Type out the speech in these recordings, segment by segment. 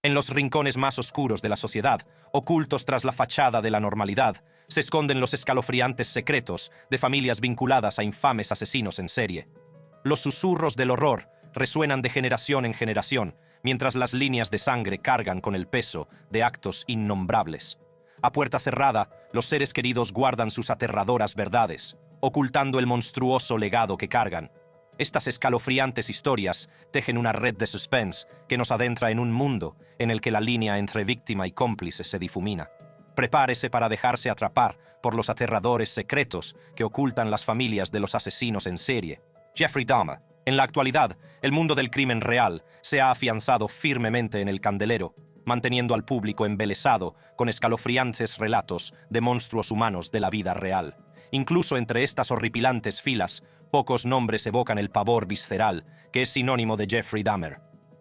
En los rincones más oscuros de la sociedad, ocultos tras la fachada de la normalidad, se esconden los escalofriantes secretos de familias vinculadas a infames asesinos en serie. Los susurros del horror resuenan de generación en generación, mientras las líneas de sangre cargan con el peso de actos innombrables. A puerta cerrada, los seres queridos guardan sus aterradoras verdades, ocultando el monstruoso legado que cargan. Estas escalofriantes historias tejen una red de suspense que nos adentra en un mundo en el que la línea entre víctima y cómplice se difumina. Prepárese para dejarse atrapar por los aterradores secretos que ocultan las familias de los asesinos en serie. Jeffrey Dahmer. En la actualidad, el mundo del crimen real se ha afianzado firmemente en el candelero, manteniendo al público embelesado con escalofriantes relatos de monstruos humanos de la vida real. Incluso entre estas horripilantes filas, pocos nombres evocan el pavor visceral, que es sinónimo de Jeffrey Dahmer.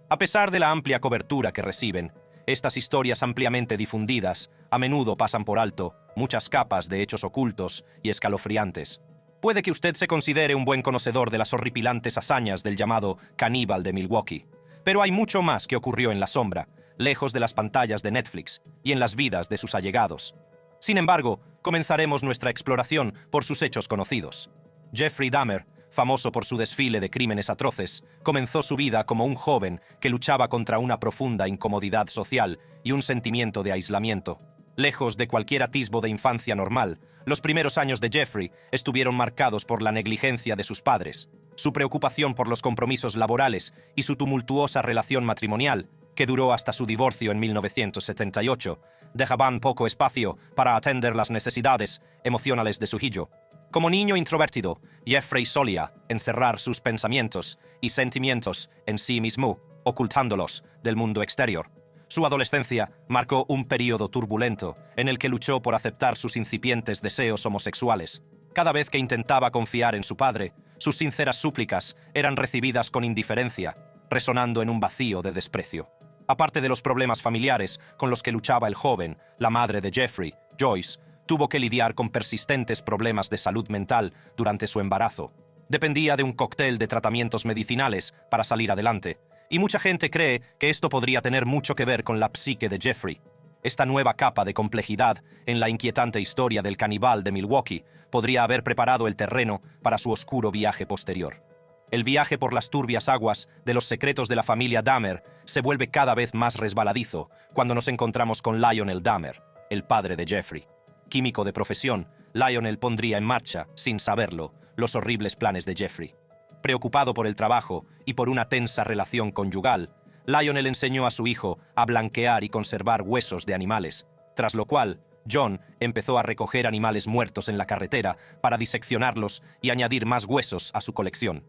A pesar de la amplia cobertura que reciben, estas historias ampliamente difundidas a menudo pasan por alto muchas capas de hechos ocultos y escalofriantes. Puede que usted se considere un buen conocedor de las horripilantes hazañas del llamado caníbal de Milwaukee, pero hay mucho más que ocurrió en la sombra, lejos de las pantallas de Netflix y en las vidas de sus allegados. Sin embargo, comenzaremos nuestra exploración por sus hechos conocidos. Jeffrey Dahmer, famoso por su desfile de crímenes atroces, comenzó su vida como un joven que luchaba contra una profunda incomodidad social y un sentimiento de aislamiento. Lejos de cualquier atisbo de infancia normal, los primeros años de Jeffrey estuvieron marcados por la negligencia de sus padres, su preocupación por los compromisos laborales y su tumultuosa relación matrimonial, que duró hasta su divorcio en 1978, dejaban poco espacio para atender las necesidades emocionales de su hijo. Como niño introvertido, Jeffrey solía encerrar sus pensamientos y sentimientos en sí mismo, ocultándolos del mundo exterior. Su adolescencia marcó un período turbulento en el que luchó por aceptar sus incipientes deseos homosexuales. Cada vez que intentaba confiar en su padre, sus sinceras súplicas eran recibidas con indiferencia, resonando en un vacío de desprecio. Aparte de los problemas familiares con los que luchaba el joven, la madre de Jeffrey, Joyce, tuvo que lidiar con persistentes problemas de salud mental durante su embarazo. Dependía de un cóctel de tratamientos medicinales para salir adelante, y mucha gente cree que esto podría tener mucho que ver con la psique de Jeffrey. Esta nueva capa de complejidad en la inquietante historia del caníbal de Milwaukee podría haber preparado el terreno para su oscuro viaje posterior. El viaje por las turbias aguas de los secretos de la familia Dahmer se vuelve cada vez más resbaladizo cuando nos encontramos con Lionel Dahmer, el padre de Jeffrey. Químico de profesión, Lionel pondría en marcha, sin saberlo, los horribles planes de Jeffrey. Preocupado por el trabajo y por una tensa relación conyugal, Lionel enseñó a su hijo a blanquear y conservar huesos de animales, tras lo cual John empezó a recoger animales muertos en la carretera para diseccionarlos y añadir más huesos a su colección.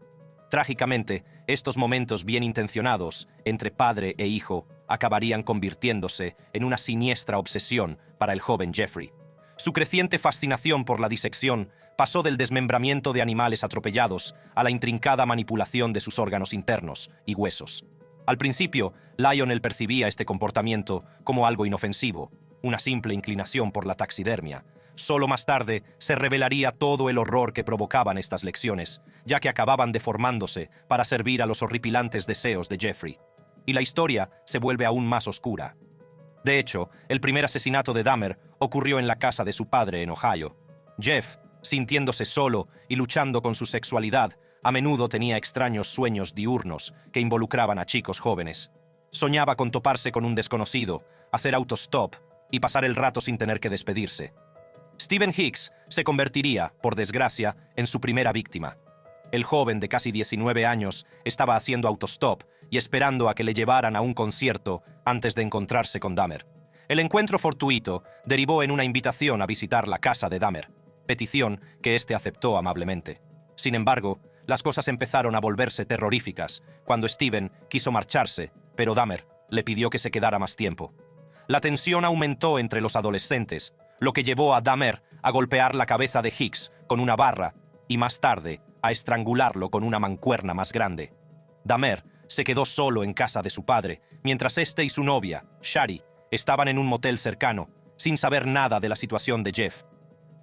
Trágicamente, estos momentos bien intencionados entre padre e hijo acabarían convirtiéndose en una siniestra obsesión para el joven Jeffrey. Su creciente fascinación por la disección pasó del desmembramiento de animales atropellados a la intrincada manipulación de sus órganos internos y huesos. Al principio, Lionel percibía este comportamiento como algo inofensivo, una simple inclinación por la taxidermia. Solo más tarde se revelaría todo el horror que provocaban estas lecciones, ya que acababan deformándose para servir a los horripilantes deseos de Jeffrey. Y la historia se vuelve aún más oscura. De hecho, el primer asesinato de Dahmer ocurrió en la casa de su padre en Ohio. Jeff, sintiéndose solo y luchando con su sexualidad, a menudo tenía extraños sueños diurnos que involucraban a chicos jóvenes. Soñaba con toparse con un desconocido, hacer autostop y pasar el rato sin tener que despedirse. Stephen Hicks se convertiría, por desgracia, en su primera víctima. El joven de casi 19 años estaba haciendo autostop y esperando a que le llevaran a un concierto antes de encontrarse con Dahmer. El encuentro fortuito derivó en una invitación a visitar la casa de Dahmer, petición que éste aceptó amablemente. Sin embargo, las cosas empezaron a volverse terroríficas cuando Stephen quiso marcharse, pero Dahmer le pidió que se quedara más tiempo. La tensión aumentó entre los adolescentes, lo que llevó a Dahmer a golpear la cabeza de Hicks con una barra y más tarde a estrangularlo con una mancuerna más grande. Dahmer se quedó solo en casa de su padre, mientras éste y su novia, Shari, estaban en un motel cercano, sin saber nada de la situación de Jeff.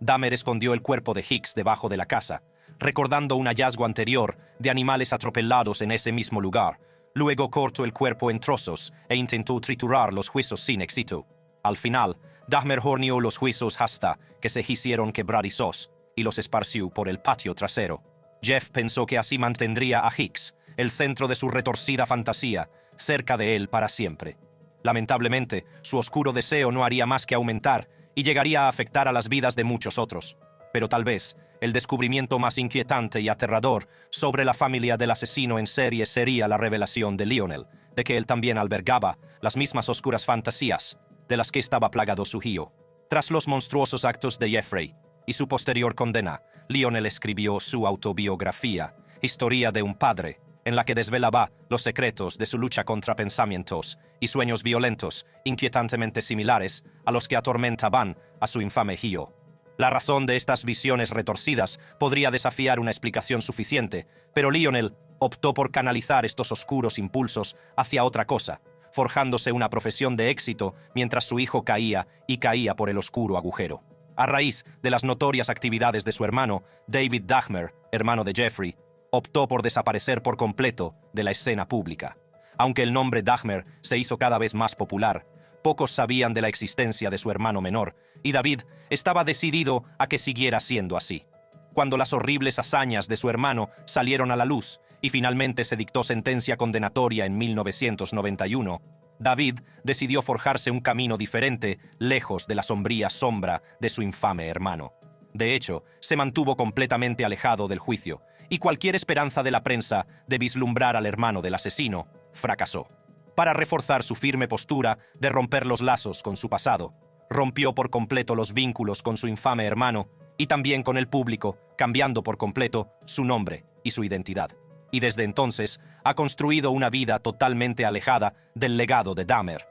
Dahmer escondió el cuerpo de Hicks debajo de la casa, recordando un hallazgo anterior de animales atropellados en ese mismo lugar, Luego cortó el cuerpo en trozos e intentó triturar los huesos sin éxito. Al final, Dahmer horneó los huesos hasta que se hicieron quebradizos y los esparció por el patio trasero. Jeff pensó que así mantendría a Hicks, el centro de su retorcida fantasía, cerca de él para siempre. Lamentablemente, su oscuro deseo no haría más que aumentar y llegaría a afectar a las vidas de muchos otros. Pero tal vez, el descubrimiento más inquietante y aterrador sobre la familia del asesino en serie sería la revelación de Lionel, de que él también albergaba las mismas oscuras fantasías de las que estaba plagado su hijo. Tras los monstruosos actos de Jeffrey y su posterior condena, Lionel escribió su autobiografía, Historia de un padre, en la que desvelaba los secretos de su lucha contra pensamientos y sueños violentos inquietantemente similares a los que atormentaban a su infame hijo. La razón de estas visiones retorcidas podría desafiar una explicación suficiente, pero Lionel optó por canalizar estos oscuros impulsos hacia otra cosa, forjándose una profesión de éxito mientras su hijo caía y caía por el oscuro agujero. A raíz de las notorias actividades de su hermano, David Dahmer, hermano de Jeffrey, optó por desaparecer por completo de la escena pública. Aunque el nombre Dahmer se hizo cada vez más popular, pocos sabían de la existencia de su hermano menor, y David estaba decidido a que siguiera siendo así. Cuando las horribles hazañas de su hermano salieron a la luz y finalmente se dictó sentencia condenatoria en 1991, David decidió forjarse un camino diferente, lejos de la sombría sombra de su infame hermano. De hecho, se mantuvo completamente alejado del juicio, y cualquier esperanza de la prensa de vislumbrar al hermano del asesino fracasó. Para reforzar su firme postura de romper los lazos con su pasado, rompió por completo los vínculos con su infame hermano y también con el público, cambiando por completo su nombre y su identidad. Y desde entonces ha construido una vida totalmente alejada del legado de Dahmer.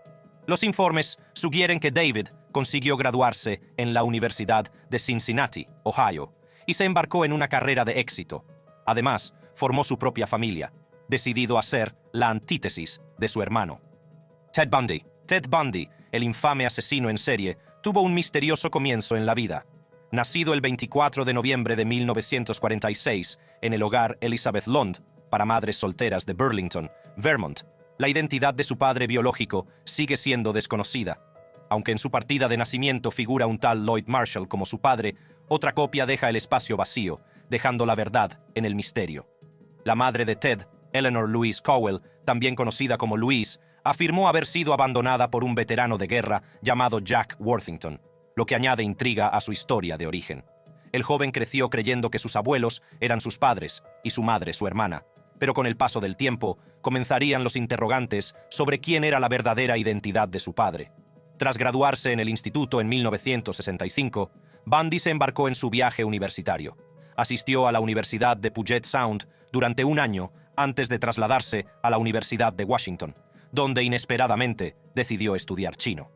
Los informes sugieren que David consiguió graduarse en la Universidad de Cincinnati, Ohio, y se embarcó en una carrera de éxito. Además, formó su propia familia, decidido a ser la antítesis de su hermano. Ted Bundy. Ted Bundy, el infame asesino en serie, tuvo un misterioso comienzo en la vida. Nacido el 24 de noviembre de 1946 en el hogar Elizabeth Lund, para madres solteras de Burlington, Vermont, la identidad de su padre biológico sigue siendo desconocida. Aunque en su partida de nacimiento figura un tal Lloyd Marshall como su padre, otra copia deja el espacio vacío, dejando la verdad en el misterio. La madre de Ted, Eleanor Louise Cowell, también conocida como Louise, afirmó haber sido abandonada por un veterano de guerra llamado Jack Worthington, lo que añade intriga a su historia de origen. El joven creció creyendo que sus abuelos eran sus padres y su madre su hermana, pero con el paso del tiempo comenzarían los interrogantes sobre quién era la verdadera identidad de su padre. Tras graduarse en el instituto en 1965, Bundy se embarcó en su viaje universitario. Asistió a la Universidad de Puget Sound durante un año antes de trasladarse a la Universidad de Washington, donde inesperadamente decidió estudiar chino.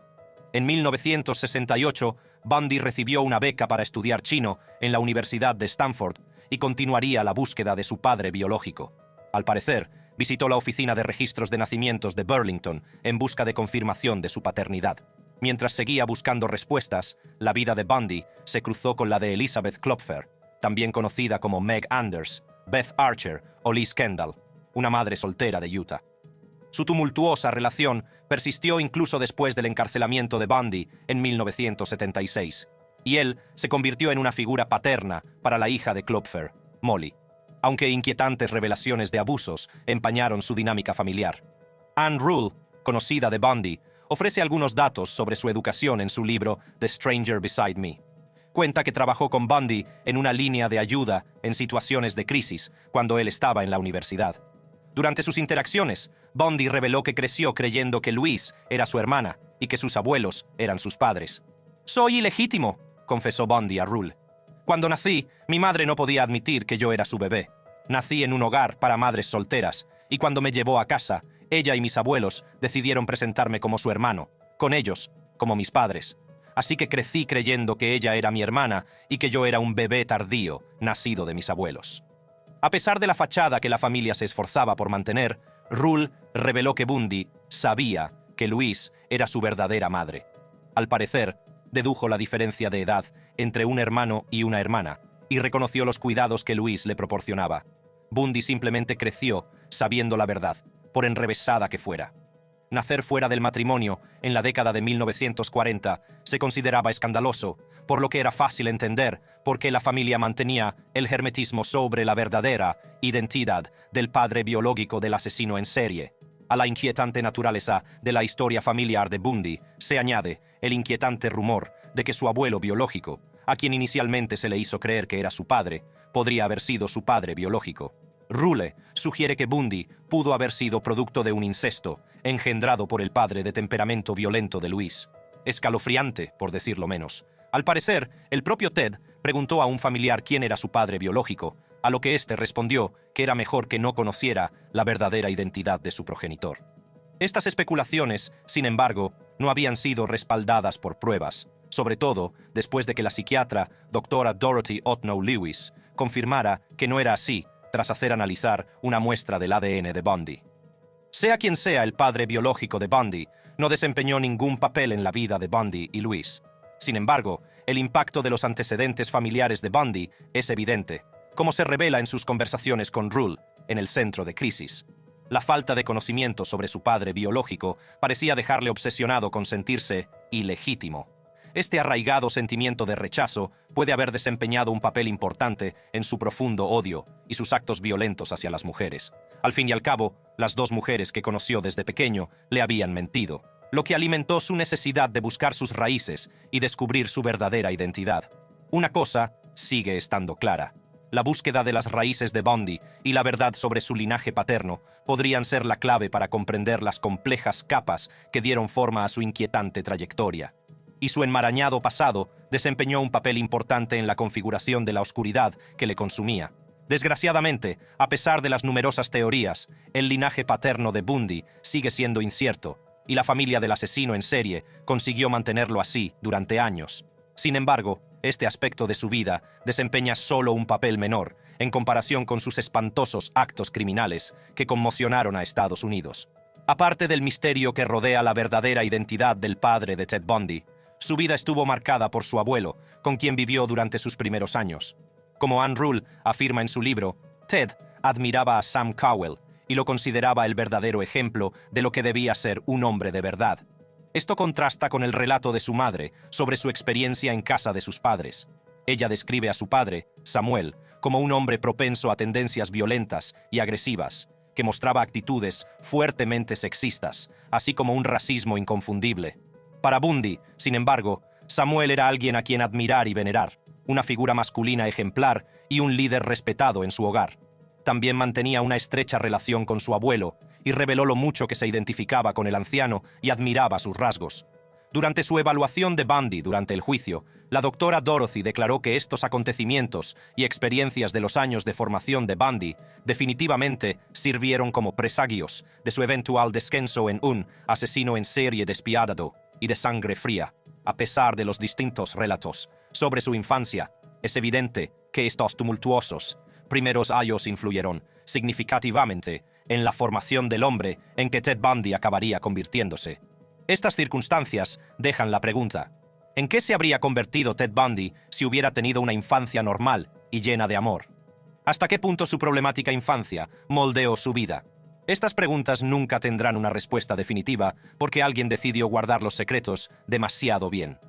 En 1968, Bundy recibió una beca para estudiar chino en la Universidad de Stanford y continuaría la búsqueda de su padre biológico. Al parecer, visitó la oficina de registros de nacimientos de Burlington en busca de confirmación de su paternidad. Mientras seguía buscando respuestas, la vida de Bundy se cruzó con la de Elizabeth Klopfer, también conocida como Meg Anders, Beth Archer o Liz Kendall, una madre soltera de Utah. Su tumultuosa relación persistió incluso después del encarcelamiento de Bundy en 1976, y él se convirtió en una figura paterna para la hija de Klopfer, Molly, aunque inquietantes revelaciones de abusos empañaron su dinámica familiar. Anne Rule, conocida de Bundy, ofrece algunos datos sobre su educación en su libro The Stranger Beside Me. Cuenta que trabajó con Bundy en una línea de ayuda en situaciones de crisis cuando él estaba en la universidad. Durante sus interacciones, Bundy reveló que creció creyendo que Louise era su hermana y que sus abuelos eran sus padres. «Soy ilegítimo», confesó Bundy a Rule. «Cuando nací, mi madre no podía admitir que yo era su bebé. Nací en un hogar para madres solteras, y cuando me llevó a casa, ella y mis abuelos decidieron presentarme como su hermano, con ellos, como mis padres. Así que crecí creyendo que ella era mi hermana y que yo era un bebé tardío, nacido de mis abuelos». A pesar de la fachada que la familia se esforzaba por mantener, Rule reveló que Bundy sabía que Louise era su verdadera madre. Al parecer, dedujo la diferencia de edad entre un hermano y una hermana y reconoció los cuidados que Louise le proporcionaba. Bundy simplemente creció sabiendo la verdad, por enrevesada que fuera. Nacer fuera del matrimonio, en la década de 1940, se consideraba escandaloso, por lo que era fácil entender por qué la familia mantenía el hermetismo sobre la verdadera identidad del padre biológico del asesino en serie. A la inquietante naturaleza de la historia familiar de Bundy se añade el inquietante rumor de que su abuelo biológico, a quien inicialmente se le hizo creer que era su padre, podría haber sido su padre biológico. Rule sugiere que Bundy pudo haber sido producto de un incesto, engendrado por el padre de temperamento violento de Louise. Escalofriante, por decirlo menos. Al parecer, el propio Ted preguntó a un familiar quién era su padre biológico, a lo que éste respondió que era mejor que no conociera la verdadera identidad de su progenitor. Estas especulaciones, sin embargo, no habían sido respaldadas por pruebas, sobre todo después de que la psiquiatra doctora Dorothy Otno Lewis confirmara que no era así tras hacer analizar una muestra del ADN de Bundy. Sea quien sea el padre biológico de Bundy, no desempeñó ningún papel en la vida de Bundy y Louise. Sin embargo, el impacto de los antecedentes familiares de Bundy es evidente, como se revela en sus conversaciones con Rule, en el centro de Crisis. La falta de conocimiento sobre su padre biológico parecía dejarle obsesionado con sentirse ilegítimo. Este arraigado sentimiento de rechazo puede haber desempeñado un papel importante en su profundo odio y sus actos violentos hacia las mujeres. Al fin y al cabo, las dos mujeres que conoció desde pequeño le habían mentido, lo que alimentó su necesidad de buscar sus raíces y descubrir su verdadera identidad. Una cosa sigue estando clara. La búsqueda de las raíces de Bundy y la verdad sobre su linaje paterno podrían ser la clave para comprender las complejas capas que dieron forma a su inquietante trayectoria. Y su enmarañado pasado desempeñó un papel importante en la configuración de la oscuridad que le consumía. Desgraciadamente, a pesar de las numerosas teorías, el linaje paterno de Bundy sigue siendo incierto, y la familia del asesino en serie consiguió mantenerlo así durante años. Sin embargo, este aspecto de su vida desempeña solo un papel menor en comparación con sus espantosos actos criminales que conmocionaron a Estados Unidos. Aparte del misterio que rodea la verdadera identidad del padre de Ted Bundy, su vida estuvo marcada por su abuelo, con quien vivió durante sus primeros años. Como Ann Rule afirma en su libro, Ted admiraba a Sam Cowell y lo consideraba el verdadero ejemplo de lo que debía ser un hombre de verdad. Esto contrasta con el relato de su madre sobre su experiencia en casa de sus padres. Ella describe a su padre, Samuel, como un hombre propenso a tendencias violentas y agresivas, que mostraba actitudes fuertemente sexistas, así como un racismo inconfundible. Para Bundy, sin embargo, Samuel era alguien a quien admirar y venerar, una figura masculina ejemplar y un líder respetado en su hogar. También mantenía una estrecha relación con su abuelo y reveló lo mucho que se identificaba con el anciano y admiraba sus rasgos. Durante su evaluación de Bundy durante el juicio, la doctora Dorothy declaró que estos acontecimientos y experiencias de los años de formación de Bundy definitivamente sirvieron como presagios de su eventual descenso en un asesino en serie despiadado y de sangre fría. A pesar de los distintos relatos sobre su infancia, es evidente que estos tumultuosos primeros años influyeron significativamente en la formación del hombre en que Ted Bundy acabaría convirtiéndose. Estas circunstancias dejan la pregunta: ¿en qué se habría convertido Ted Bundy si hubiera tenido una infancia normal y llena de amor? ¿Hasta qué punto su problemática infancia moldeó su vida? Estas preguntas nunca tendrán una respuesta definitiva porque alguien decidió guardar los secretos demasiado bien.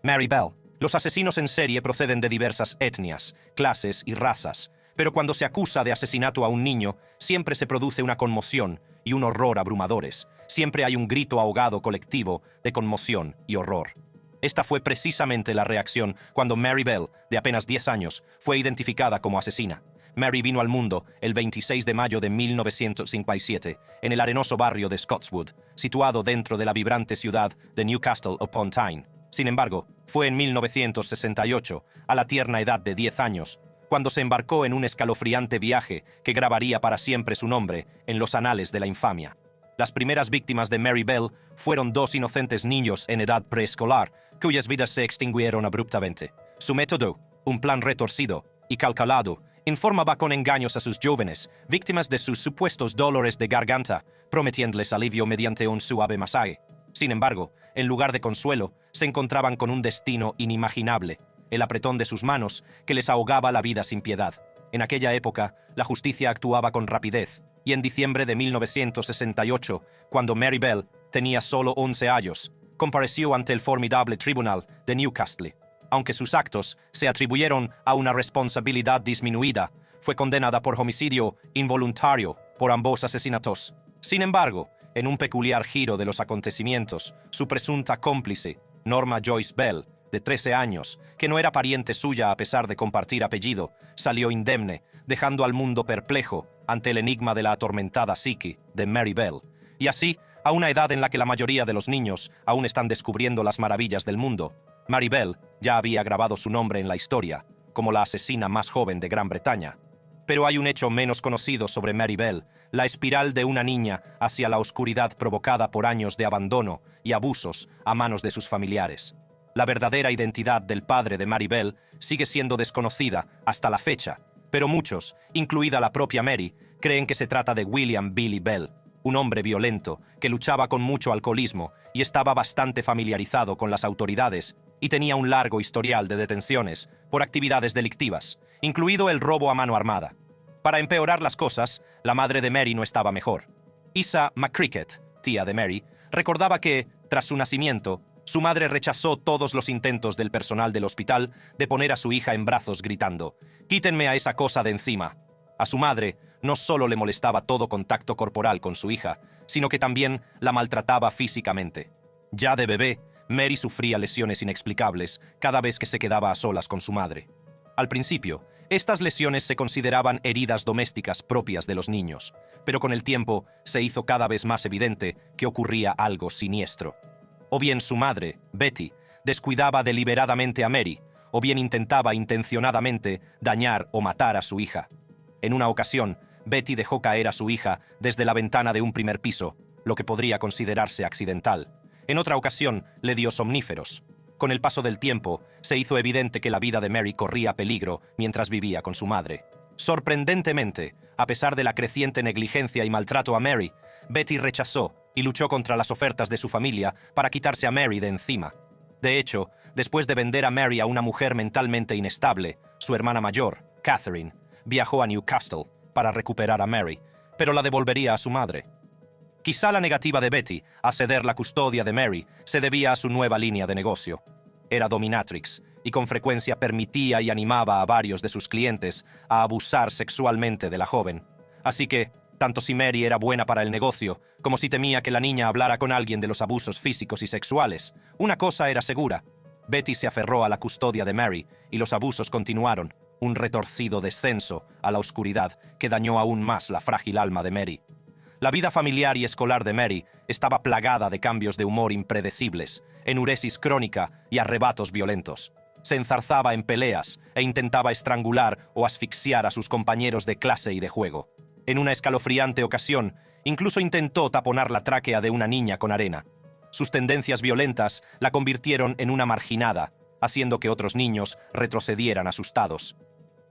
Mary Bell. Los asesinos en serie proceden de diversas etnias, clases y razas, pero cuando se acusa de asesinato a un niño, siempre se produce una conmoción y un horror abrumadores. Siempre hay un grito ahogado colectivo de conmoción y horror. Esta fue precisamente la reacción cuando Mary Bell, de apenas 10 años, fue identificada como asesina. Mary vino al mundo el 26 de mayo de 1957 en el arenoso barrio de Scottswood, situado dentro de la vibrante ciudad de Newcastle upon Tyne. Sin embargo, fue en 1968, a la tierna edad de 10 años, cuando se embarcó en un escalofriante viaje que grabaría para siempre su nombre en los anales de la infamia. Las primeras víctimas de Mary Bell fueron 2 inocentes niños en edad preescolar, cuyas vidas se extinguieron abruptamente. Su método, un plan retorcido y calculado, informaba con engaños a sus jóvenes, víctimas de sus supuestos dolores de garganta, prometiéndoles alivio mediante un suave masaje. Sin embargo, en lugar de consuelo, se encontraban con un destino inimaginable, el apretón de sus manos que les ahogaba la vida sin piedad. En aquella época, la justicia actuaba con rapidez, y en diciembre de 1968, cuando Mary Bell tenía solo 11 años, compareció ante el formidable tribunal de Newcastle. Aunque sus actos se atribuyeron a una responsabilidad disminuida, fue condenada por homicidio involuntario por ambos asesinatos. Sin embargo, en un peculiar giro de los acontecimientos, su presunta cómplice, Norma Joyce Bell, de 13 años, que no era pariente suya a pesar de compartir apellido, salió indemne, dejando al mundo perplejo ante el enigma de la atormentada psique de Mary Bell. Y así, a una edad en la que la mayoría de los niños aún están descubriendo las maravillas del mundo, Mary Bell ya había grabado su nombre en la historia, como la asesina más joven de Gran Bretaña. Pero hay un hecho menos conocido sobre Mary Bell, la espiral de una niña hacia la oscuridad provocada por años de abandono y abusos a manos de sus familiares. La verdadera identidad del padre de Mary Bell sigue siendo desconocida hasta la fecha, pero muchos, incluida la propia Mary, creen que se trata de William Billy Bell, un hombre violento que luchaba con mucho alcoholismo y estaba bastante familiarizado con las autoridades y tenía un largo historial de detenciones por actividades delictivas, incluido el robo a mano armada. Para empeorar las cosas, la madre de Mary no estaba mejor. Isa McCricket, tía de Mary, recordaba que, tras su nacimiento, su madre rechazó todos los intentos del personal del hospital de poner a su hija en brazos gritando: «¡Quítenme a esa cosa de encima!». A su madre no solo le molestaba todo contacto corporal con su hija, sino que también la maltrataba físicamente. Ya de bebé, Mary sufría lesiones inexplicables cada vez que se quedaba a solas con su madre. Al principio, estas lesiones se consideraban heridas domésticas propias de los niños, pero con el tiempo se hizo cada vez más evidente que ocurría algo siniestro. O bien su madre, Betty, descuidaba deliberadamente a Mary, o bien intentaba intencionadamente dañar o matar a su hija. En una ocasión, Betty dejó caer a su hija desde la ventana de un primer piso, lo que podría considerarse accidental. En otra ocasión, le dio somníferos. Con el paso del tiempo, se hizo evidente que la vida de Mary corría peligro mientras vivía con su madre. Sorprendentemente, a pesar de la creciente negligencia y maltrato a Mary, Betty rechazó y luchó contra las ofertas de su familia para quitarse a Mary de encima. De hecho, después de vender a Mary a una mujer mentalmente inestable, su hermana mayor, Catherine, viajó a Newcastle para recuperar a Mary, pero la devolvería a su madre. Quizá la negativa de Betty a ceder la custodia de Mary se debía a su nueva línea de negocio. Era dominatrix y con frecuencia permitía y animaba a varios de sus clientes a abusar sexualmente de la joven. Así que, tanto si Mary era buena para el negocio, como si temía que la niña hablara con alguien de los abusos físicos y sexuales, una cosa era segura: Betty se aferró a la custodia de Mary y los abusos continuaron, un retorcido descenso a la oscuridad que dañó aún más la frágil alma de Mary. La vida familiar y escolar de Mary estaba plagada de cambios de humor impredecibles, enuresis crónica y arrebatos violentos. Se enzarzaba en peleas e intentaba estrangular o asfixiar a sus compañeros de clase y de juego. En una escalofriante ocasión, incluso intentó taponar la tráquea de una niña con arena. Sus tendencias violentas la convirtieron en una marginada, haciendo que otros niños retrocedieran asustados.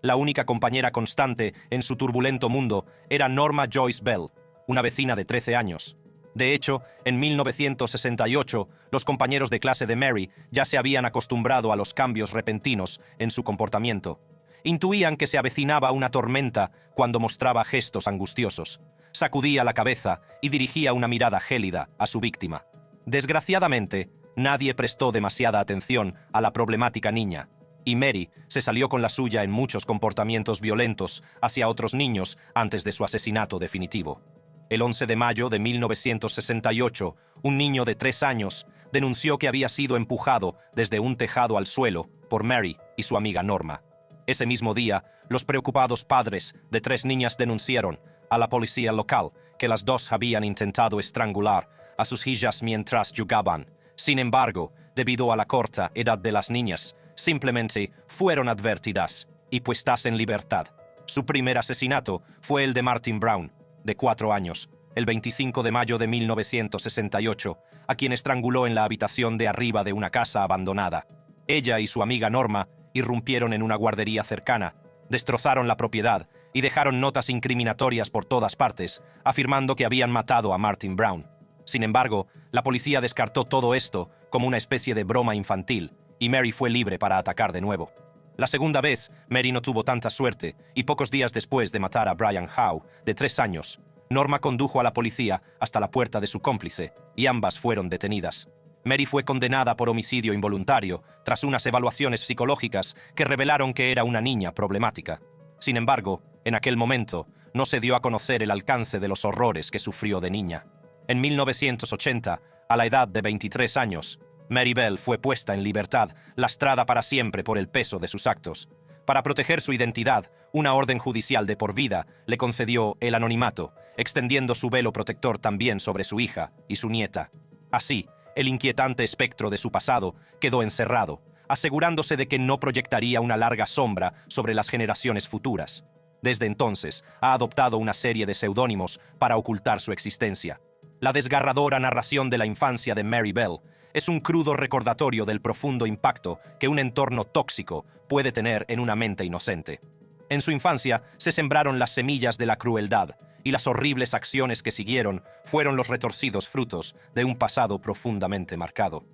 La única compañera constante en su turbulento mundo era Norma Joyce Bell, una vecina de 13 años. De hecho, en 1968, los compañeros de clase de Mary ya se habían acostumbrado a los cambios repentinos en su comportamiento. Intuían que se avecinaba una tormenta cuando mostraba gestos angustiosos. Sacudía la cabeza y dirigía una mirada gélida a su víctima. Desgraciadamente, nadie prestó demasiada atención a la problemática niña, y Mary se salió con la suya en muchos comportamientos violentos hacia otros niños antes de su asesinato definitivo. El 11 de mayo de 1968, un niño de 3 años denunció que había sido empujado desde un tejado al suelo por Mary y su amiga Norma. Ese mismo día, los preocupados padres de 3 niñas denunciaron a la policía local que las dos habían intentado estrangular a sus hijas mientras jugaban. Sin embargo, debido a la corta edad de las niñas, simplemente fueron advertidas y puestas en libertad. Su primer asesinato fue el de Martin Brown, de 4 años, el 25 de mayo de 1968, a quien estranguló en la habitación de arriba de una casa abandonada. Ella y su amiga Norma irrumpieron en una guardería cercana, destrozaron la propiedad y dejaron notas incriminatorias por todas partes, afirmando que habían matado a Martin Brown. Sin embargo, la policía descartó todo esto como una especie de broma infantil, y Mary fue libre para atacar de nuevo. La segunda vez, Mary no tuvo tanta suerte, y pocos días después de matar a Brian Howe, de 3 años, Norma condujo a la policía hasta la puerta de su cómplice, y ambas fueron detenidas. Mary fue condenada por homicidio involuntario, tras unas evaluaciones psicológicas que revelaron que era una niña problemática. Sin embargo, en aquel momento, no se dio a conocer el alcance de los horrores que sufrió de niña. En 1980, a la edad de 23 años, Mary Bell fue puesta en libertad, lastrada para siempre por el peso de sus actos. Para proteger su identidad, una orden judicial de por vida le concedió el anonimato, extendiendo su velo protector también sobre su hija y su nieta. Así, el inquietante espectro de su pasado quedó encerrado, asegurándose de que no proyectaría una larga sombra sobre las generaciones futuras. Desde entonces, ha adoptado una serie de seudónimos para ocultar su existencia. La desgarradora narración de la infancia de Mary Bell es un crudo recordatorio del profundo impacto que un entorno tóxico puede tener en una mente inocente. En su infancia se sembraron las semillas de la crueldad, y las horribles acciones que siguieron fueron los retorcidos frutos de un pasado profundamente marcado.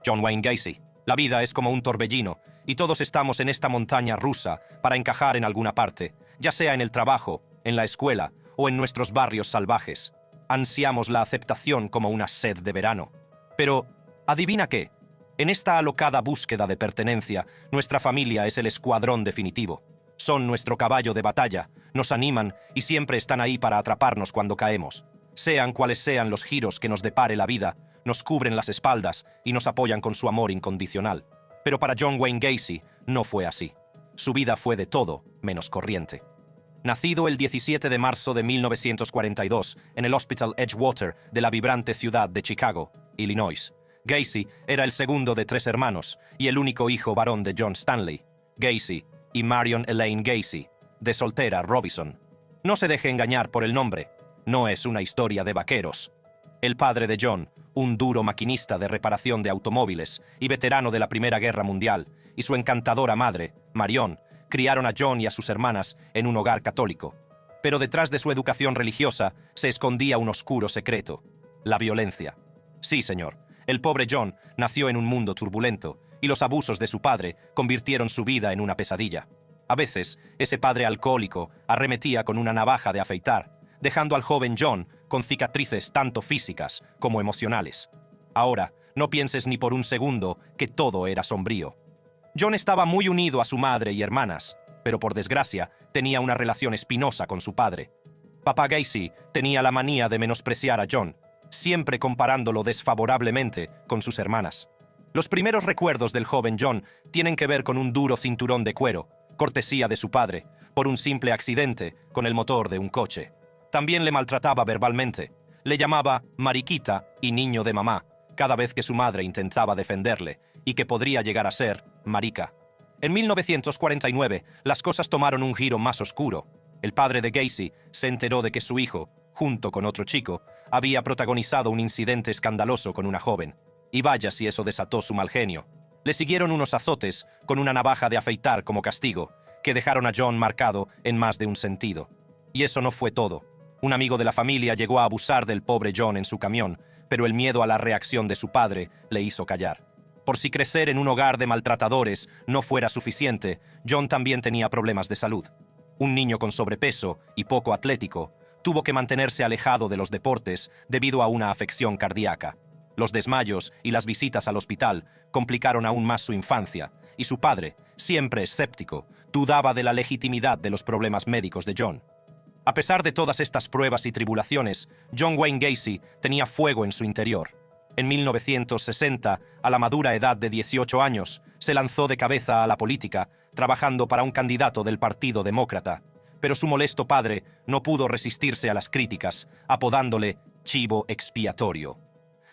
John Wayne Gacy. La vida es como un torbellino, y todos estamos en esta montaña rusa para encajar en alguna parte, ya sea en el trabajo, en la escuela o en nuestros barrios salvajes. Ansiamos la aceptación como una sed de verano. Pero, ¿adivina qué? En esta alocada búsqueda de pertenencia, nuestra familia es el escuadrón definitivo. Son nuestro caballo de batalla, nos animan y siempre están ahí para atraparnos cuando caemos. Sean cuales sean los giros que nos depare la vida, nos cubren las espaldas y nos apoyan con su amor incondicional. Pero para John Wayne Gacy no fue así. Su vida fue de todo menos corriente. Nacido el 17 de marzo de 1942 en el Hospital Edgewater de la vibrante ciudad de Chicago, Illinois, Gacy era el segundo de 3 hermanos y el único hijo varón de John Stanley, Gacy, y Marion Elaine Gacy, de soltera Robinson. No se deje engañar por el nombre, no es una historia de vaqueros. El padre de John, un duro maquinista de reparación de automóviles y veterano de la Primera Guerra Mundial, y su encantadora madre, Marion, criaron a John y a sus hermanas en un hogar católico. Pero detrás de su educación religiosa se escondía un oscuro secreto: la violencia. Sí, señor, el pobre John nació en un mundo turbulento, y los abusos de su padre convirtieron su vida en una pesadilla. A veces, ese padre alcohólico arremetía con una navaja de afeitar, dejando al joven John con cicatrices tanto físicas como emocionales. Ahora, no pienses ni por un segundo que todo era sombrío. John estaba muy unido a su madre y hermanas, pero por desgracia tenía una relación espinosa con su padre. Papá Gacy tenía la manía de menospreciar a John, siempre comparándolo desfavorablemente con sus hermanas. Los primeros recuerdos del joven John tienen que ver con un duro cinturón de cuero, cortesía de su padre, por un simple accidente con el motor de un coche. También le maltrataba verbalmente. Le llamaba mariquita y niño de mamá cada vez que su madre intentaba defenderle, y que podría llegar a ser marica. En 1949, las cosas tomaron un giro más oscuro. El padre de Gacy se enteró de que su hijo, junto con otro chico, había protagonizado un incidente escandaloso con una joven. Y vaya si eso desató su mal genio. Le siguieron unos azotes con una navaja de afeitar como castigo, que dejaron a John marcado en más de un sentido. Y eso no fue todo. Un amigo de la familia llegó a abusar del pobre John en su camión, pero el miedo a la reacción de su padre le hizo callar. Por si crecer en un hogar de maltratadores no fuera suficiente, John también tenía problemas de salud. Un niño con sobrepeso y poco atlético tuvo que mantenerse alejado de los deportes debido a una afección cardíaca. Los desmayos y las visitas al hospital complicaron aún más su infancia, y su padre, siempre escéptico, dudaba de la legitimidad de los problemas médicos de John. A pesar de todas estas pruebas y tribulaciones, John Wayne Gacy tenía fuego en su interior. En 1960, a la madura edad de 18 años, se lanzó de cabeza a la política, trabajando para un candidato del Partido Demócrata. Pero su molesto padre no pudo resistirse a las críticas, apodándole chivo expiatorio.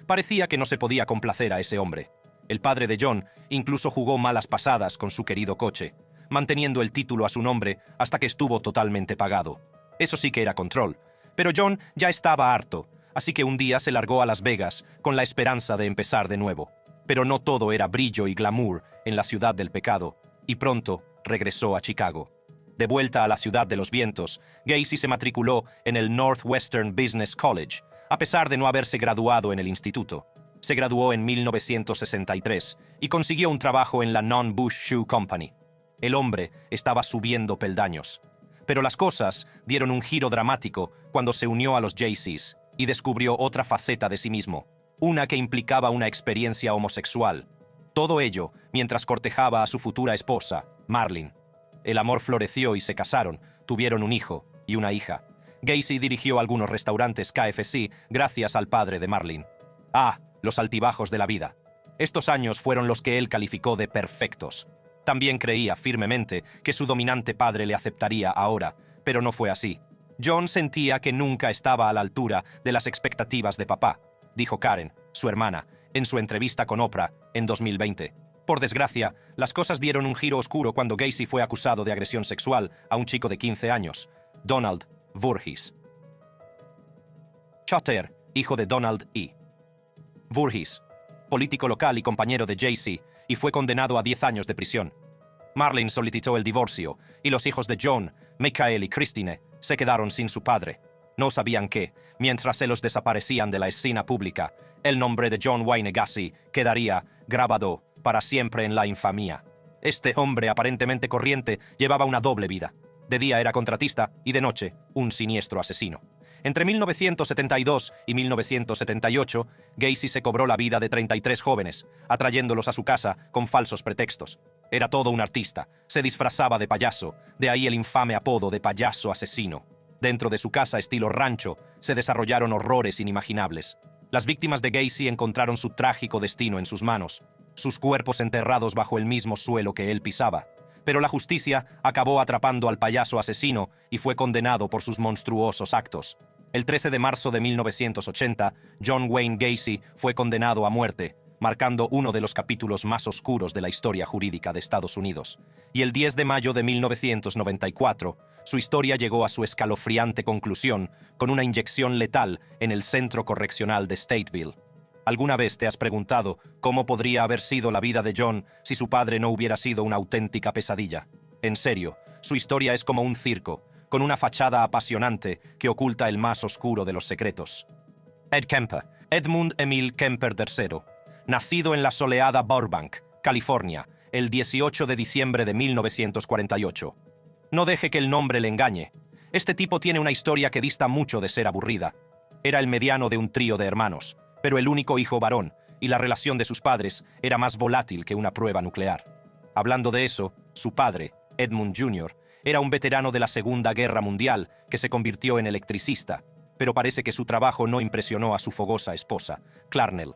Parecía que no se podía complacer a ese hombre. El padre de John incluso jugó malas pasadas con su querido coche, manteniendo el título a su nombre hasta que estuvo totalmente pagado. Eso sí que era control. Pero John ya estaba harto, así que un día se largó a Las Vegas con la esperanza de empezar de nuevo. Pero no todo era brillo y glamour en la ciudad del pecado, y pronto regresó a Chicago. De vuelta a la ciudad de los vientos, Gacy se matriculó en el Northwestern Business College, a pesar de no haberse graduado en el instituto. Se graduó en 1963 y consiguió un trabajo en la Non-Bush Shoe Company. El hombre estaba subiendo peldaños. Pero las cosas dieron un giro dramático cuando se unió a los Jaycees y descubrió otra faceta de sí mismo, una que implicaba una experiencia homosexual. Todo ello mientras cortejaba a su futura esposa, Marlene. El amor floreció y se casaron, tuvieron un hijo y una hija. Gacy dirigió algunos restaurantes KFC gracias al padre de Marlene. Los altibajos de la vida. Estos años fueron los que él calificó de perfectos. También creía firmemente que su dominante padre le aceptaría ahora, pero no fue así. John sentía que nunca estaba a la altura de las expectativas de papá, dijo Karen, su hermana, en su entrevista con Oprah en 2020. Por desgracia, las cosas dieron un giro oscuro cuando Gacy fue acusado de agresión sexual a un chico de 15 años, Donald Voorhees. Chotter, hijo de Donald E. Voorhees, político local y compañero de Jay-Z, y fue condenado a 10 años de prisión. Marlene solicitó el divorcio, y los hijos de John, Michael y Christine se quedaron sin su padre. No sabían que, mientras se los desaparecían de la escena pública, el nombre de John Wayne Gacy quedaría grabado para siempre en la infamia. Este hombre aparentemente corriente llevaba una doble vida. De día era contratista y de noche un siniestro asesino. Entre 1972 y 1978, Gacy se cobró la vida de 33 jóvenes, atrayéndolos a su casa con falsos pretextos. Era todo un artista, se disfrazaba de payaso, de ahí el infame apodo de payaso asesino. Dentro de su casa estilo rancho, se desarrollaron horrores inimaginables. Las víctimas de Gacy encontraron su trágico destino en sus manos, sus cuerpos enterrados bajo el mismo suelo que él pisaba. Pero la justicia acabó atrapando al payaso asesino y fue condenado por sus monstruosos actos. El 13 de marzo de 1980, John Wayne Gacy fue condenado a muerte, marcando uno de los capítulos más oscuros de la historia jurídica de Estados Unidos. Y el 10 de mayo de 1994, su historia llegó a su escalofriante conclusión con una inyección letal en el Centro Correccional de Stateville. ¿Alguna vez te has preguntado cómo podría haber sido la vida de John si su padre no hubiera sido una auténtica pesadilla? En serio, su historia es como un circo, con una fachada apasionante que oculta el más oscuro de los secretos. Ed Kemper, Edmund Emil Kemper III, nacido en la soleada Burbank, California, el 18 de diciembre de 1948. No deje que el nombre le engañe. Este tipo tiene una historia que dista mucho de ser aburrida. Era el mediano de un trío de hermanos, pero el único hijo varón, y la relación de sus padres era más volátil que una prueba nuclear. Hablando de eso, su padre, Edmund Jr., era un veterano de la Segunda Guerra Mundial que se convirtió en electricista, pero parece que su trabajo no impresionó a su fogosa esposa, Clarnell.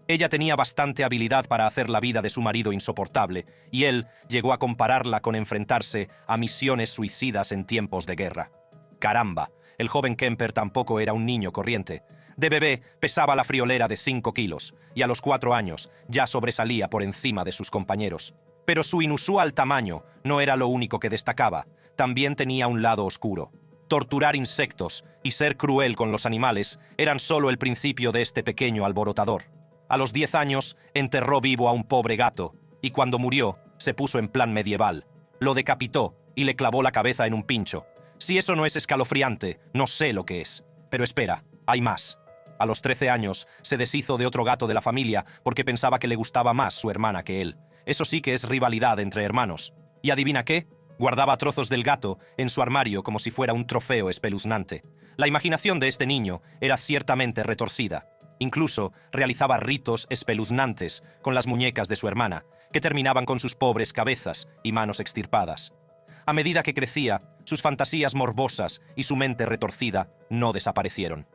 Ella tenía bastante habilidad para hacer la vida de su marido insoportable, y él llegó a compararla con enfrentarse a misiones suicidas en tiempos de guerra. Caramba, el joven Kemper tampoco era un niño corriente. De bebé pesaba la friolera de 5 kilos, y a los 4 años ya sobresalía por encima de sus compañeros. Pero su inusual tamaño no era lo único que destacaba, también tenía un lado oscuro. Torturar insectos y ser cruel con los animales eran solo el principio de este pequeño alborotador. A los 10 años enterró vivo a un pobre gato, y cuando murió se puso en plan medieval. Lo decapitó y le clavó la cabeza en un pincho. Si eso no es escalofriante, no sé lo que es. Pero espera, hay más. A los 13 años se deshizo de otro gato de la familia porque pensaba que le gustaba más su hermana que él. Eso sí que es rivalidad entre hermanos. ¿Y adivina qué? Guardaba trozos del gato en su armario como si fuera un trofeo espeluznante. La imaginación de este niño era ciertamente retorcida. Incluso realizaba ritos espeluznantes con las muñecas de su hermana, que terminaban con sus pobres cabezas y manos extirpadas. A medida que crecía, sus fantasías morbosas y su mente retorcida no desaparecieron.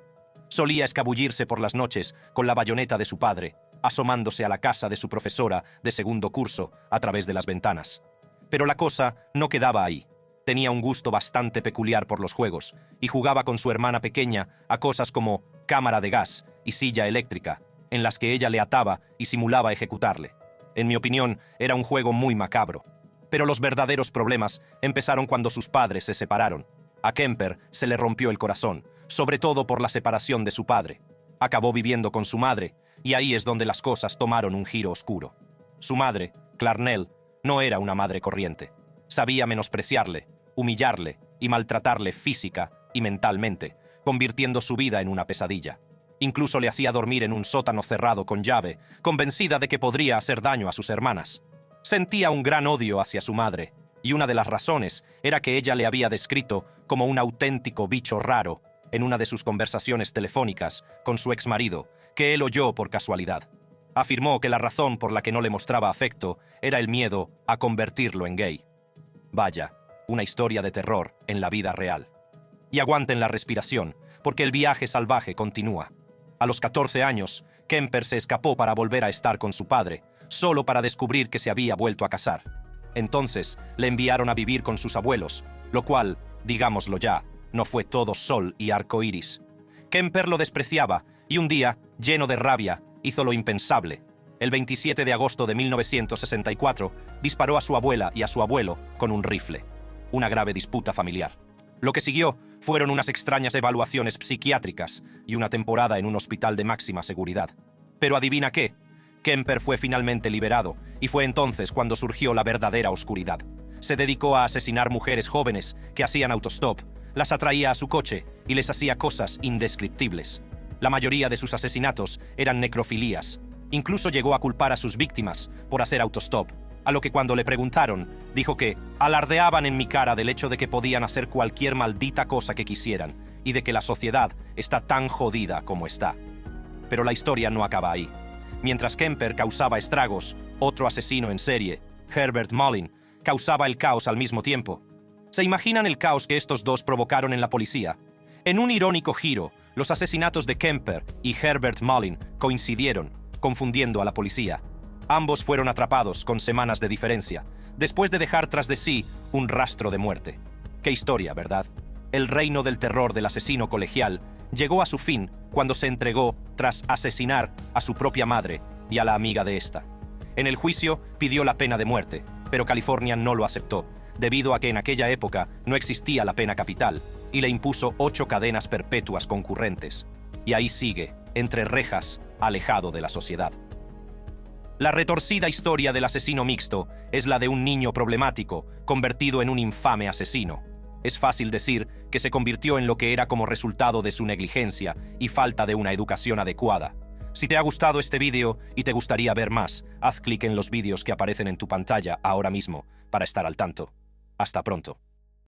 Solía escabullirse por las noches con la bayoneta de su padre, asomándose a la casa de su profesora de segundo curso a través de las ventanas. Pero la cosa no quedaba ahí. Tenía un gusto bastante peculiar por los juegos y jugaba con su hermana pequeña a cosas como cámara de gas y silla eléctrica, en las que ella le ataba y simulaba ejecutarle. En mi opinión, era un juego muy macabro. Pero los verdaderos problemas empezaron cuando sus padres se separaron. A Kemper se le rompió el corazón, sobre todo por la separación de su padre. Acabó viviendo con su madre, y ahí es donde las cosas tomaron un giro oscuro. Su madre, Clarnell, no era una madre corriente. Sabía menospreciarle, humillarle y maltratarle física y mentalmente, convirtiendo su vida en una pesadilla. Incluso le hacía dormir en un sótano cerrado con llave, convencida de que podría hacer daño a sus hermanas. Sentía un gran odio hacia su madre, y una de las razones era que ella le había descrito como un auténtico bicho raro en una de sus conversaciones telefónicas con su exmarido, que él oyó por casualidad. Afirmó que la razón por la que no le mostraba afecto era el miedo a convertirlo en gay. Vaya, una historia de terror en la vida real. Y aguanten la respiración, porque el viaje salvaje continúa. A los 14 años, Kemper se escapó para volver a estar con su padre, solo para descubrir que se había vuelto a casar. Entonces, le enviaron a vivir con sus abuelos, lo cual, digámoslo ya, no fue todo sol y arco iris. Kemper lo despreciaba y un día, lleno de rabia, hizo lo impensable. El 27 de agosto de 1964, disparó a su abuela y a su abuelo con un rifle. Una grave disputa familiar. Lo que siguió fueron unas extrañas evaluaciones psiquiátricas y una temporada en un hospital de máxima seguridad. Pero adivina qué, Kemper fue finalmente liberado y fue entonces cuando surgió la verdadera oscuridad. Se dedicó a asesinar mujeres jóvenes que hacían autostop, las atraía a su coche y les hacía cosas indescriptibles. La mayoría de sus asesinatos eran necrofilías. Incluso llegó a culpar a sus víctimas por hacer autostop, a lo que cuando le preguntaron, dijo que alardeaban en mi cara del hecho de que podían hacer cualquier maldita cosa que quisieran y de que la sociedad está tan jodida como está. Pero la historia no acaba ahí. Mientras Kemper causaba estragos, otro asesino en serie, Herbert Mullin, causaba el caos al mismo tiempo. ¿Se imaginan el caos que estos dos provocaron en la policía? En un irónico giro, los asesinatos de Kemper y Herbert Mullin coincidieron, confundiendo a la policía. Ambos fueron atrapados con semanas de diferencia, después de dejar tras de sí un rastro de muerte. Qué historia, ¿verdad? El reino del terror del asesino colegial llegó a su fin cuando se entregó tras asesinar a su propia madre y a la amiga de esta. En el juicio pidió la pena de muerte, pero California no lo aceptó, debido a que en aquella época no existía la pena capital, y le impuso 8 cadenas perpetuas concurrentes. Y ahí sigue, entre rejas, alejado de la sociedad. La retorcida historia del asesino mixto es la de un niño problemático convertido en un infame asesino. Es fácil decir que se convirtió en lo que era como resultado de su negligencia y falta de una educación adecuada. Si te ha gustado este vídeo y te gustaría ver más, haz clic en los vídeos que aparecen en tu pantalla ahora mismo para estar al tanto. Hasta pronto.